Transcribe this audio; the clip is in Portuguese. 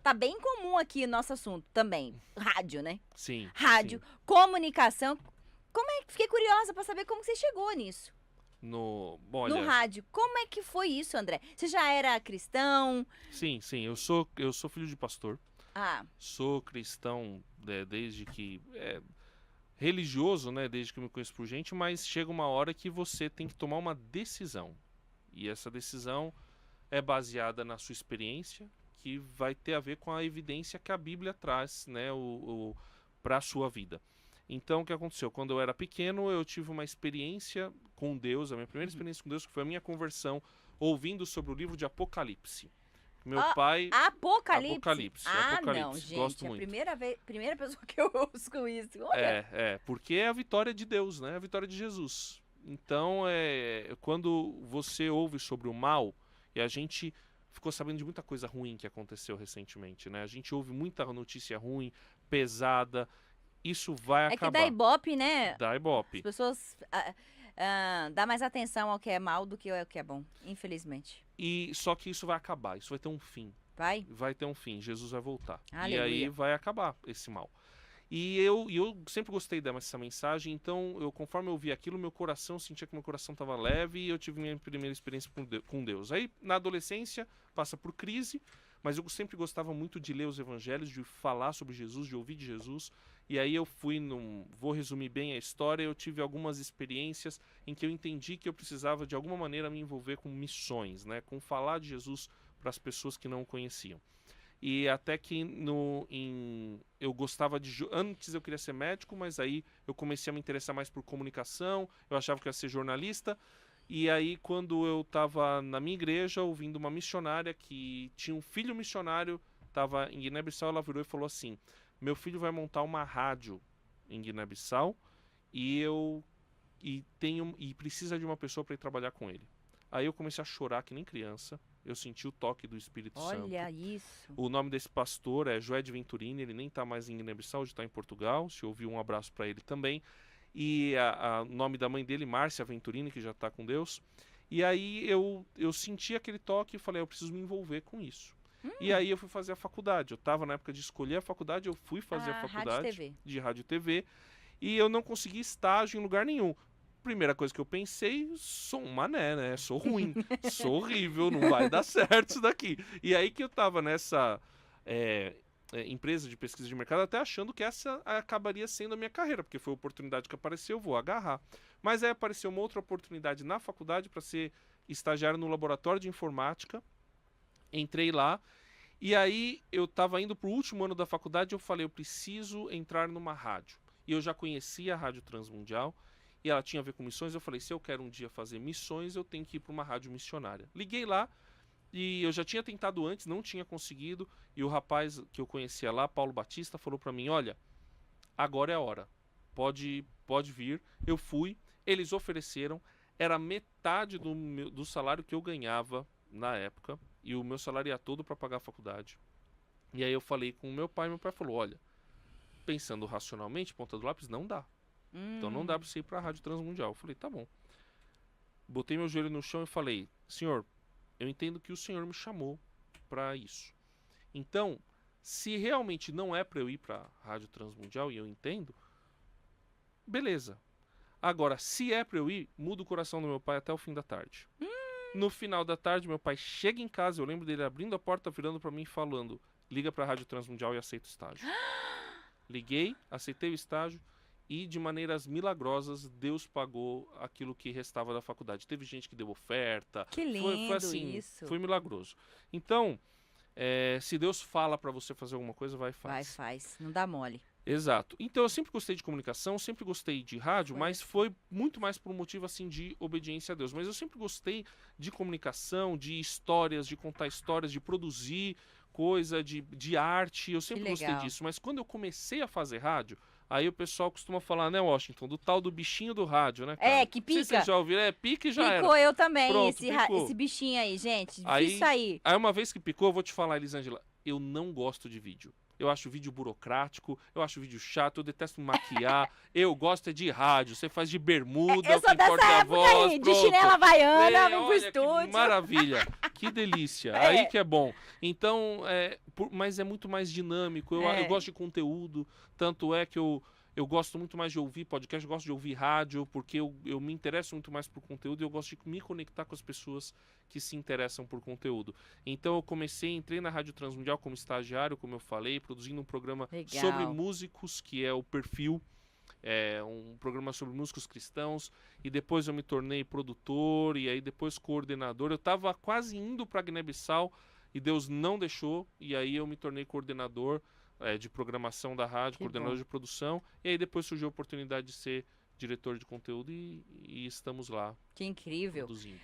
tá bem comum aqui o nosso assunto também. Rádio, né? Sim. Rádio, sim. comunicação. Fiquei curiosa pra saber como você chegou nisso. No No olha, rádio. Como é que foi isso, André? Você já era cristão? sim, eu sou filho de pastor. Ah, Sou cristão desde que religioso, né, desde que eu me conheço por gente, mas chega uma hora que você tem que tomar uma decisão. E essa decisão é baseada na sua experiência, que vai ter a ver com a evidência que a Bíblia traz, né, para a sua vida. Então, o que aconteceu? Quando eu era pequeno, eu tive uma experiência com Deus, a minha primeira experiência com Deus, que foi a minha conversão, ouvindo sobre o livro de Apocalipse. Meu pai... Apocalipse. Não, Apocalipse, gosto gente, muito. primeira pessoa que eu ouço isso. Olha. Porque é a vitória de Deus, né? A vitória de Jesus. Então, quando você ouve sobre o mal, e a gente ficou sabendo de muita coisa ruim que aconteceu recentemente, né? A gente ouve muita notícia ruim, pesada, isso vai É acabar. que dá Ibope, né? Dá As Ibope. pessoas dá mais atenção ao que é mal do que ao que é bom, infelizmente. E só que isso vai acabar, isso vai ter um fim. Vai? Vai ter um fim, Jesus vai voltar. Aleluia. E aí vai acabar esse mal. E eu sempre gostei dessa mensagem, então conforme eu vi aquilo, meu coração, sentia que meu coração estava leve e eu tive minha primeira experiência com Deus. Aí, na adolescência, passa por crise, mas eu sempre gostava muito de ler os evangelhos, de falar sobre Jesus, de ouvir de Jesus. E aí eu vou resumir bem a história, eu tive algumas experiências em que eu entendi que eu precisava de alguma maneira me envolver com missões, né, com falar de Jesus para as pessoas que não o conheciam. E até que eu gostava de... Antes eu queria ser médico, mas aí eu comecei a me interessar mais por comunicação, eu achava que eu ia ser jornalista. E aí quando eu estava na minha igreja, ouvindo uma missionária que tinha um filho missionário, estava em Guiné-Bissau, ela virou e falou assim: meu filho vai montar uma rádio em Guiné-Bissau e precisa de uma pessoa para ir trabalhar com ele. Aí eu comecei a chorar que nem criança. Eu senti o toque do Espírito Santo. Olha isso. O nome desse pastor é Joé de Venturini, ele nem está mais em Guiné-Bissau, hoje está em Portugal. Se ouviu, um abraço para ele também. E o nome da mãe dele, Márcia Venturini, que já está com Deus. E aí eu senti aquele toque e falei, eu preciso me envolver com isso. E aí eu fui fazer a faculdade. Eu estava na época de escolher a faculdade, eu fui fazer a faculdade de rádio e TV. E eu não consegui estágio em lugar nenhum. Primeira coisa que eu pensei, sou um mané, né? Sou ruim, sou horrível, não vai dar certo isso daqui. E aí que eu tava nessa empresa de pesquisa de mercado, até achando que essa acabaria sendo a minha carreira, porque foi a oportunidade que apareceu, eu vou agarrar. Mas aí apareceu uma outra oportunidade na faculdade para ser estagiário no laboratório de informática. Entrei lá, e aí eu tava indo pro último ano da faculdade, eu falei, eu preciso entrar numa rádio. E eu já conhecia a Rádio Transmundial, e ela tinha a ver com missões. Eu falei, se eu quero um dia fazer missões, eu tenho que ir para uma rádio missionária. Liguei lá, e eu já tinha tentado antes, não tinha conseguido, e o rapaz que eu conhecia lá, Paulo Batista, falou para mim, olha, agora é a hora, pode vir. Eu fui, eles ofereceram, era metade do salário que eu ganhava na época, e o meu salário ia todo para pagar a faculdade. E aí eu falei com o meu pai falou, olha, pensando racionalmente, ponta do lápis, não dá. Então não dá pra você ir pra Rádio Transmundial. Eu falei, tá bom. Botei meu joelho no chão e falei, senhor, eu entendo que o senhor me chamou pra isso. Então, se realmente não é pra eu ir pra Rádio Transmundial, e eu entendo, beleza. Agora, se é pra eu ir, muda o coração do meu pai até o fim da tarde. No final da tarde, meu pai chega em casa, eu lembro dele abrindo a porta, virando pra mim e falando, liga pra Rádio Transmundial e aceita o estágio. Liguei, aceitei o estágio. E de maneiras milagrosas, Deus pagou aquilo que restava da faculdade. Teve gente que deu oferta. Que lindo foi assim, isso. Foi milagroso. Então, se Deus fala para você fazer alguma coisa, vai e faz. Vai, faz. Não dá mole. Exato. Então eu sempre gostei de comunicação, sempre gostei de rádio, mas foi muito mais por um motivo assim de obediência a Deus. Mas eu sempre gostei de comunicação, de histórias, de contar histórias, de produzir coisa, de arte. Eu sempre gostei disso. Mas quando eu comecei a fazer rádio, aí o pessoal costuma falar, né, Washington, do tal do bichinho do rádio, né, cara? Que pica. Não sei se vocês já ouviram, pica e já era. Picou eu também, Pronto, esse bichinho aí, gente. Isso aí. Aí uma vez que picou, eu vou te falar, Elisângela, eu não gosto de vídeo. Eu acho vídeo burocrático, eu acho vídeo chato, eu detesto maquiar. Eu gosto de rádio, você faz de bermuda, eu sou dessa época aí, de chinela havaiana, vem pro estúdio. Que maravilha, Que delícia. É. Aí que é bom. Então, mas é muito mais dinâmico. Eu gosto de conteúdo. Tanto é que eu gosto muito mais de ouvir podcast, eu gosto de ouvir rádio, porque eu me interesso muito mais por conteúdo e eu gosto de me conectar com as pessoas que se interessam por conteúdo. Então eu entrei na Rádio Transmundial como estagiário, como eu falei, produzindo um programa Legal. sobre músicos, que é o Perfil. Um programa sobre músicos cristãos, e depois eu me tornei produtor, e aí depois coordenador. Eu estava quase indo para Guiné-Bissau, e Deus não deixou, e aí eu me tornei coordenador de programação da rádio, Que coordenador bom. de produção, e aí depois surgiu a oportunidade de ser diretor de conteúdo, e estamos lá Que incrível. produzindo.